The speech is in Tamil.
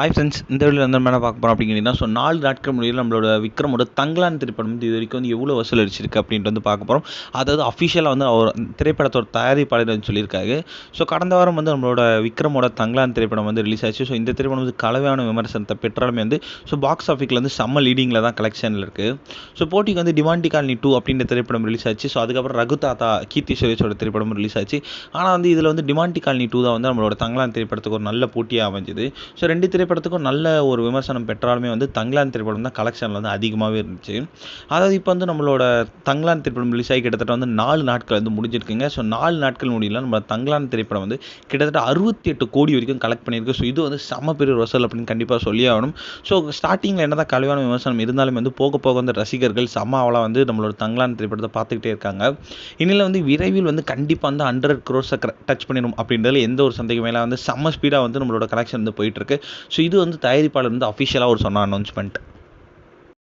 ஹாய் ஃப்ரெண்ட்ஸ், இந்த வீடியோவில் வந்து நம்ம என்ன பார்க்க போகிறோம் அப்படிங்கிறீங்கன்னா, 4 நாட்கள் முடியல நம்மளோட விக்ரமோட தங்கலான் திரைப்படம் வந்து இது வரைக்கும் வந்து எவ்வளோ வசூல் அடிச்சிருக்கு அப்படின்ட்டு வந்து பார்க்க போகிறோம். அதாவது அஃபிஷியலாக வந்து அவர் திரைப்படத்தோட தயாரிப்பாளர் வந்து சொல்லியிருக்காரு. கடந்த வாரம் வந்து நம்மளோட விக்ரமோட தங்கலான் திரைப்படம் வந்து ரிலீஸ் ஆச்சு. இந்த திரைப்படம் வந்து கலவையான விமர்சனத்தை பெற்றாலுமே வந்து பாக்ஸ் ஆஃபீஸில் வந்து செம்ம லீடிங்கில் தான் கலெக்ஷனில் இருக்குது. போட்டிக்கு வந்து டிமாண்டி காலனி 2 அப்படின்ற திரைப்படம் ரிலீஸ் ஆச்சு. அதுக்கப்புறம் ரகுதாத்தா கீர்த்தி சுரேஷோட திரைப்படம் ரிலீஸ் ஆச்சு. ஆனால் வந்து இதில் வந்து டிமாண்டி காலனி 2 தான் வந்து நம்மளோட தங்கலான் திரைப்படத்துக்கு ஒரு நல்ல போட்டியாக அமைஞ்சுது. ரெண்டு திரைப்படத்துக்கும் நல்ல ஒரு விமர்சனம் பெற்றாலுமே வந்து தங்கலான் திரைப்படம் தான் கலெக்ஷனில் வந்து அதிகமாகவே இருந்துச்சு. அதாவது இப்போ வந்து நம்மளோட தங்கலான் திரைப்படம் ரிலீஸ் ஆகி கிட்டத்தட்ட வந்து 4 நாட்கள் வந்து முடிஞ்சிருக்குங்க. 4 நாட்கள் முடியல நம்ம தங்கலான் திரைப்படம் வந்து கிட்டத்தட்ட 68 கோடி வரைக்கும் கலெக்ட் பண்ணியிருக்கு. இது வந்து செம பெரிய வசூல் அப்படின்னு கண்டிப்பாக சொல்லி ஆகணும். ஸ்டார்டிங்கில் என்ன தான் கழிவான விமர்சனம் இருந்தாலும் வந்து போக போக வந்து ரசிகர்கள் செம்ம அவளாக வந்து நம்மளோட தங்கலான் திரைப்படத்தை பார்த்துக்கிட்டே இருக்காங்க. இனியில் வந்து விரைவில் வந்து கண்டிப்பாக வந்து 100 crores டச் பண்ணிடும் அப்படின்றதுல எந்த ஒரு சந்தேகமே இல்லை. வந்து செம்ம ஸ்பீடாக வந்து நம்மளோட கலெக்ஷன் வந்து போயிட்டுருக்கு. இது வந்து தயாரிப்பாளர் வந்து அஃபிஷியலாக ஒரு சொன்ன அனௌன்ஸ்மெண்ட்.